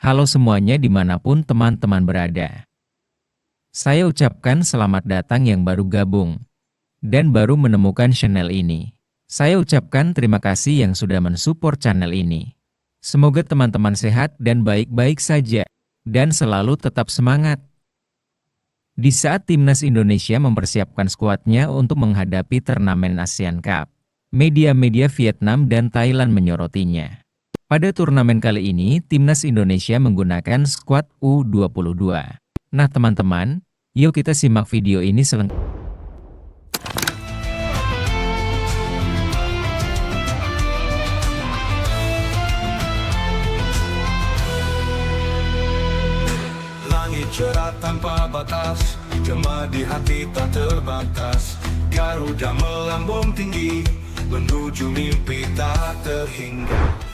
Halo semuanya dimanapun teman-teman berada. Saya ucapkan selamat datang yang baru gabung dan baru menemukan channel ini. Saya ucapkan terima kasih yang sudah mensupport channel ini. Semoga teman-teman sehat dan baik-baik saja dan selalu tetap semangat. Di saat timnas Indonesia mempersiapkan skuadnya untuk menghadapi turnamen ASEAN Cup, media-media Vietnam dan Thailand menyorotnya. Pada turnamen kali ini, timnas Indonesia menggunakan skuad U22. Nah teman-teman, yuk kita simak video ini selengkapnya. Langit cerah tanpa batas, gema di hati tak terbatas. Garuda melambung tinggi, menuju mimpi tak terhingga.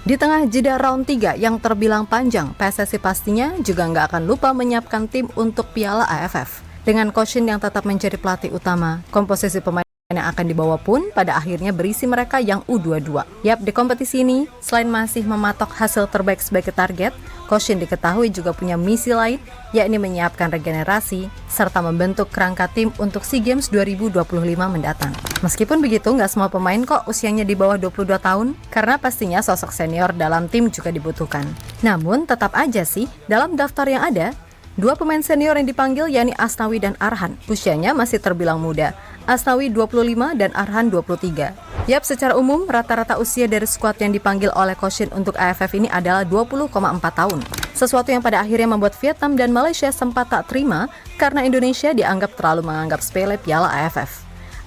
Di tengah jeda round 3 yang terbilang panjang, PSSI pastinya juga nggak akan lupa menyiapkan tim untuk Piala AFF. Dengan Coach Shin yang tetap menjadi pelatih utama, komposisi pemain yang akan dibawa pun pada akhirnya berisi mereka yang U22. Yap, di kompetisi ini, selain masih mematok hasil terbaik sebagai target, Coach Shin diketahui juga punya misi lain, yakni menyiapkan regenerasi, serta membentuk kerangka tim untuk SEA Games 2025 mendatang. Meskipun begitu, nggak semua pemain kok usianya di bawah 22 tahun, karena pastinya sosok senior dalam tim juga dibutuhkan. Namun, tetap aja sih, dalam daftar yang ada, dua pemain senior yang dipanggil yakni Asnawi dan Arhan. Usianya masih terbilang muda. Asnawi 25 dan Arhan 23. Yap, secara umum rata-rata usia dari skuad yang dipanggil oleh Coach Shin untuk AFF ini adalah 20,4 tahun. Sesuatu yang pada akhirnya membuat Vietnam dan Malaysia sempat tak terima karena Indonesia dianggap terlalu menganggap sepele Piala AFF.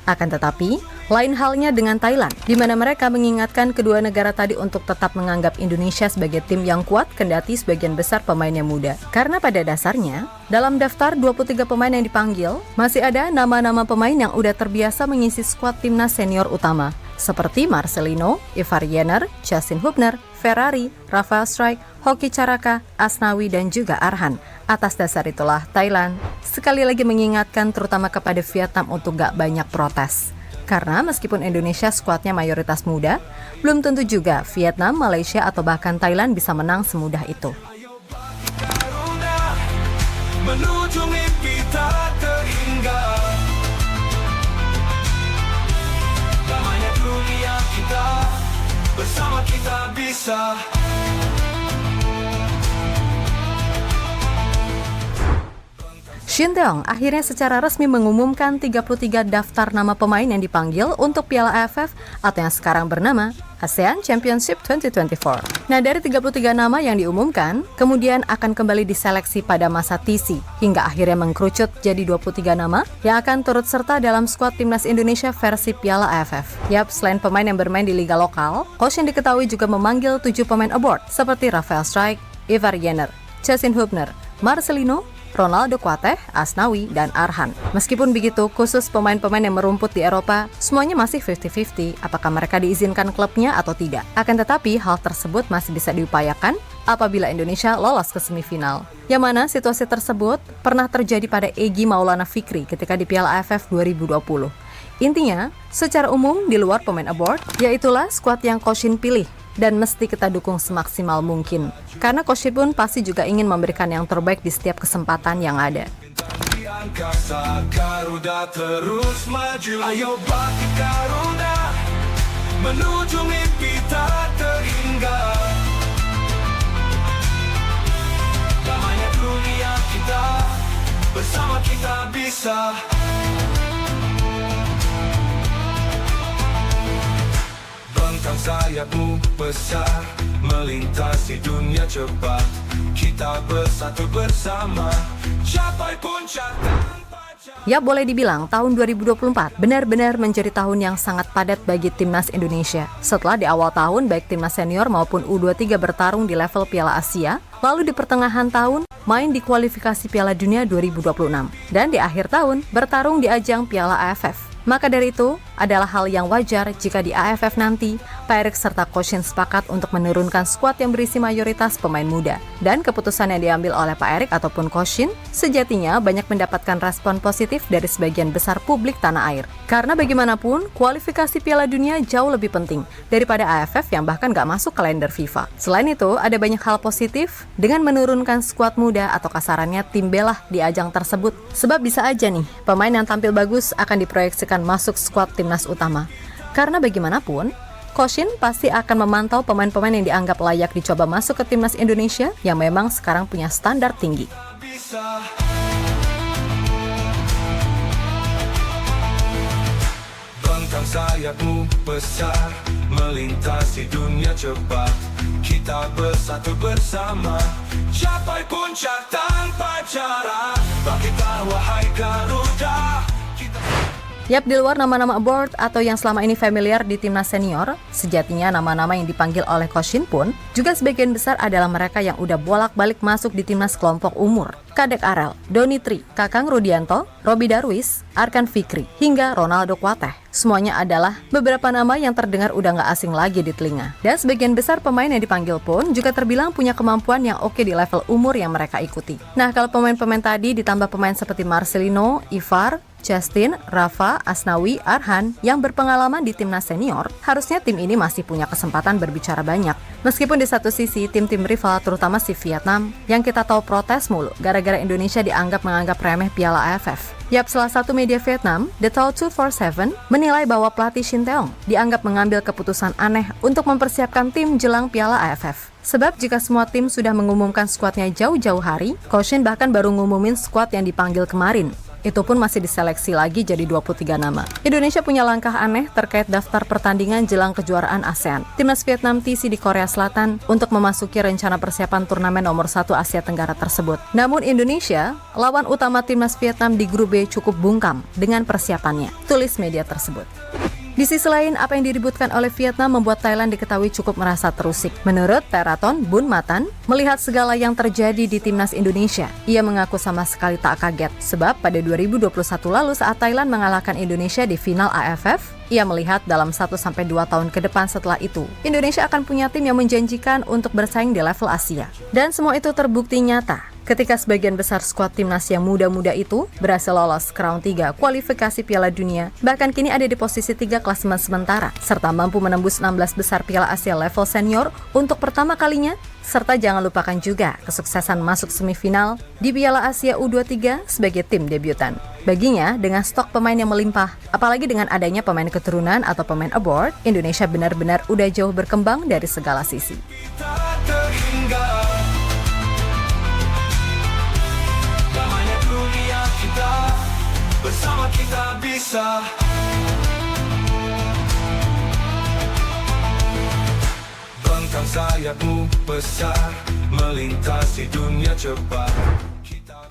Akan tetapi, lain halnya dengan Thailand, di mana mereka mengingatkan kedua negara tadi untuk tetap menganggap Indonesia sebagai tim yang kuat kendati sebagian besar pemainnya muda. Karena pada dasarnya, dalam daftar 23 pemain yang dipanggil, masih ada nama-nama pemain yang udah terbiasa mengisi skuad timnas senior utama, seperti Marcelino, Ivar Jenner, Justin Hubner, Ferrari, Rafael Strijk, Hoki Caraka, Asnawi, dan juga Arhan. Atas dasar itulah Thailand sekali lagi mengingatkan terutama kepada Vietnam untuk gak banyak protes. Karena meskipun Indonesia skuadnya mayoritas muda, belum tentu juga Vietnam, Malaysia, atau bahkan Thailand bisa menang semudah itu. Ayo bagi Garuda, menuju mimpi tak terhingga. Damainya dunia kita, bersama kita bisa. Shin Tae-yong akhirnya secara resmi mengumumkan 33 daftar nama pemain yang dipanggil untuk Piala AFF atau yang sekarang bernama ASEAN Championship 2024. Nah, dari 33 nama yang diumumkan, kemudian akan kembali diseleksi pada masa TC, hingga akhirnya mengkerucut jadi 23 nama yang akan turut serta dalam skuad timnas Indonesia versi Piala AFF. Yap, selain pemain yang bermain di liga lokal, Coach Shin diketahui juga memanggil 7 pemain abroad seperti Rafael Strijk, Ivar Jenner, Justin Hubner, Marcelino, Ronaldo Kuateh, Asnawi, dan Arhan. Meskipun begitu, khusus pemain-pemain yang merumput di Eropa, semuanya masih 50-50 apakah mereka diizinkan klubnya atau tidak. Akan tetapi, hal tersebut masih bisa diupayakan apabila Indonesia lolos ke semifinal. Yang mana situasi tersebut pernah terjadi pada Egy Maulana Fikri ketika di Piala AFF 2020. Intinya, secara umum di luar pemain abroad, yaitulah skuad yang Coach Shin pilih dan mesti kita dukung semaksimal mungkin. Karena Coach Shin pun pasti juga ingin memberikan yang terbaik di setiap kesempatan yang ada. Bintang di angkasa, Garuda terus maju. Ayo bagi Garuda, menuju mimpi tak terhingga. Damainya dunia kita, bersama kita bisa. Bentang sayapmu besar, melintasi dunia cepat. Kita bersatu bersama, capai puncak tanpa jalan. Ya, boleh dibilang tahun 2024 benar-benar menjadi tahun yang sangat padat bagi timnas Indonesia. Setelah di awal tahun baik timnas senior maupun U23 bertarung di level Piala Asia, lalu di pertengahan tahun main di kualifikasi Piala Dunia 2026, dan di akhir tahun bertarung di ajang Piala AFF. Maka dari itu, adalah hal yang wajar jika di AFF nanti, Pak Erik serta Coach Shin sepakat untuk menurunkan skuad yang berisi mayoritas pemain muda. Dan keputusan yang diambil oleh Pak Erik ataupun Coach Shin sejatinya banyak mendapatkan respon positif dari sebagian besar publik tanah air. Karena bagaimanapun, kualifikasi Piala Dunia jauh lebih penting daripada AFF yang bahkan gak masuk kalender FIFA. Selain itu, ada banyak hal positif dengan menurunkan skuad muda atau kasarannya tim belah di ajang tersebut. Sebab bisa aja nih, pemain yang tampil bagus akan diproyeksikan masuk skuad timnas utama. Karena bagaimanapun, Coach Shin pasti akan memantau pemain-pemain yang dianggap layak dicoba masuk ke timnas Indonesia yang memang sekarang punya standar tinggi. Bisa. Bentang sayapmu besar, melintasi dunia cepat. Kita bersatu bersama, capai puncak tanpa cara. Bangkitlah wahai Garuda. Yap, di luar nama-nama aboard atau yang selama ini familiar di timnas senior, sejatinya nama-nama yang dipanggil oleh Coach Shin pun juga sebagian besar adalah mereka yang udah bolak-balik masuk di timnas kelompok umur. Kadek Arel, Doni Tri, Kakang Rudianto, Robi Darwis, Arkan Fikri, hingga Ronaldo Kuateh. Semuanya adalah beberapa nama yang terdengar udah gak asing lagi di telinga. Dan sebagian besar pemain yang dipanggil pun juga terbilang punya kemampuan yang oke di level umur yang mereka ikuti. Nah, kalau pemain-pemain tadi ditambah pemain seperti Marcelino, Ivar, Justin, Rafa, Asnawi, Arhan yang berpengalaman di timnas senior, harusnya tim ini masih punya kesempatan berbicara banyak. Meskipun di satu sisi tim-tim rival terutama si Vietnam yang kita tahu protes mulu gara-gara Indonesia menganggap remeh Piala AFF. Yap, salah satu media Vietnam, The Tao 247, menilai bahwa pelatih Shin Tae-yong dianggap mengambil keputusan aneh untuk mempersiapkan tim jelang Piala AFF. Sebab jika semua tim sudah mengumumkan skuadnya jauh-jauh hari, Coach Shin bahkan baru ngumumin skuad yang dipanggil kemarin. Itu pun masih diseleksi lagi jadi 23 nama. Indonesia punya langkah aneh terkait daftar pertandingan jelang kejuaraan ASEAN. Timnas Vietnam TC di Korea Selatan untuk memasuki rencana persiapan turnamen nomor 1 Asia Tenggara tersebut. Namun Indonesia, lawan utama timnas Vietnam di grup B cukup bungkam dengan persiapannya, tulis media tersebut. Di sisi lain, apa yang diributkan oleh Vietnam membuat Thailand diketahui cukup merasa terusik. Menurut Teraton Bun Matan, melihat segala yang terjadi di timnas Indonesia, ia mengaku sama sekali tak kaget. Sebab pada 2021 lalu saat Thailand mengalahkan Indonesia di final AFF, ia melihat dalam 1-2 tahun ke depan setelah itu, Indonesia akan punya tim yang menjanjikan untuk bersaing di level Asia. Dan semua itu terbukti nyata ketika sebagian besar skuad timnas yang muda-muda itu berhasil lolos ke round 3 kualifikasi Piala Dunia, bahkan kini ada di posisi 3 klasemen sementara, serta mampu menembus 16 besar Piala Asia level senior untuk pertama kalinya, serta jangan lupakan juga kesuksesan masuk semifinal di Piala Asia U23 sebagai tim debutan. Baginya, dengan stok pemain yang melimpah, apalagi dengan adanya pemain keturunan atau pemain aboard, Indonesia benar-benar udah jauh berkembang dari segala sisi. Tak terhingga. Damainya dunia kita, bersama kita bisa. Bentang sayapmu besar, melintasi dunia cepat.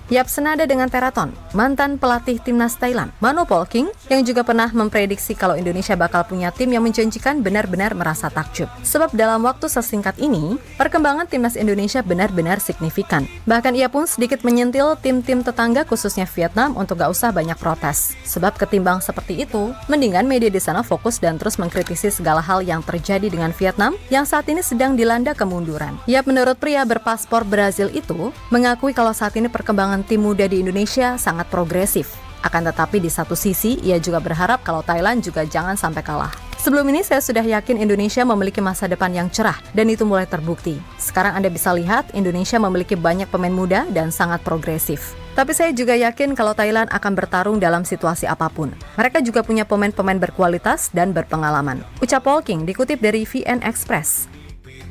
Yap, senada dengan Teraton, mantan pelatih timnas Thailand, Mano Polking, yang juga pernah memprediksi kalau Indonesia bakal punya tim yang menjanjikan, benar-benar merasa takjub. Sebab dalam waktu sesingkat ini, perkembangan timnas Indonesia benar-benar signifikan. Bahkan ia pun sedikit menyentil tim-tim tetangga khususnya Vietnam untuk gak usah banyak protes. Sebab ketimbang seperti itu, mendingan media di sana fokus dan terus mengkritisi segala hal yang terjadi dengan Vietnam yang saat ini sedang dilanda kemunduran. Yap, menurut pria berpaspor Brazil itu, mengakui kalau saat ini perkembangan tim muda di Indonesia sangat progresif. Akan tetapi di satu sisi, ia juga berharap kalau Thailand juga jangan sampai kalah. Sebelum ini saya sudah yakin Indonesia memiliki masa depan yang cerah dan itu mulai terbukti. Sekarang Anda bisa lihat Indonesia memiliki banyak pemain muda dan sangat progresif. Tapi saya juga yakin kalau Thailand akan bertarung dalam situasi apapun. Mereka juga punya pemain-pemain berkualitas dan berpengalaman. Ucap Polking dikutip dari VN Express.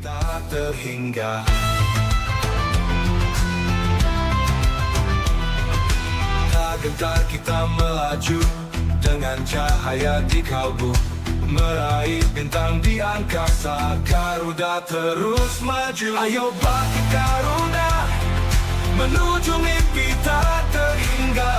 Tak terhingga. Gentar kita melaju dengan cahaya di kalbu, meraih bintang di angkasa. Garuda terus maju, ayo bangkit Garuda, menuju mimpi tak terhingga.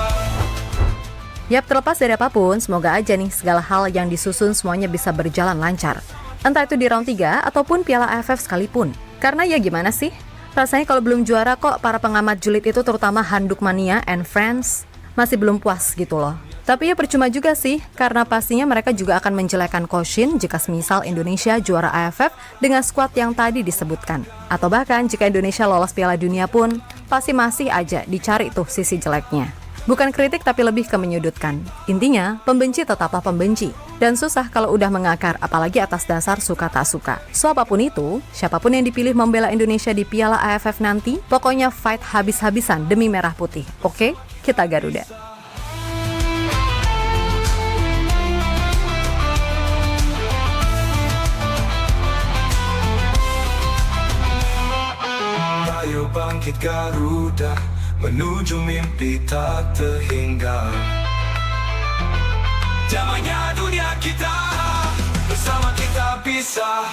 Yap, terlepas dari apapun, semoga aja nih segala hal yang disusun semuanya bisa berjalan lancar. Entah itu di round 3 ataupun Piala AFF sekalipun. Karena ya gimana sih? Rasanya kalau belum juara kok para pengamat julid itu terutama Handuk Mania and Friends masih belum puas gitu loh. Tapi ya percuma juga sih, karena pastinya mereka juga akan menjelekkan Koshin jika semisal Indonesia juara AFF dengan skuad yang tadi disebutkan. Atau bahkan jika Indonesia lolos Piala Dunia pun, pasti masih aja dicari tuh sisi jeleknya. Bukan kritik tapi lebih ke menyudutkan. Intinya, pembenci tetaplah pembenci. Dan susah kalau udah mengakar, apalagi atas dasar suka tak suka. So apapun itu, siapapun yang dipilih membela Indonesia di Piala AFF nanti, pokoknya fight habis-habisan demi merah putih. Oke? Kita Garuda. Ayo bangkit Garuda, menuju mimpi tak terhingga. Damainya dunia kita, bersama kita bisa.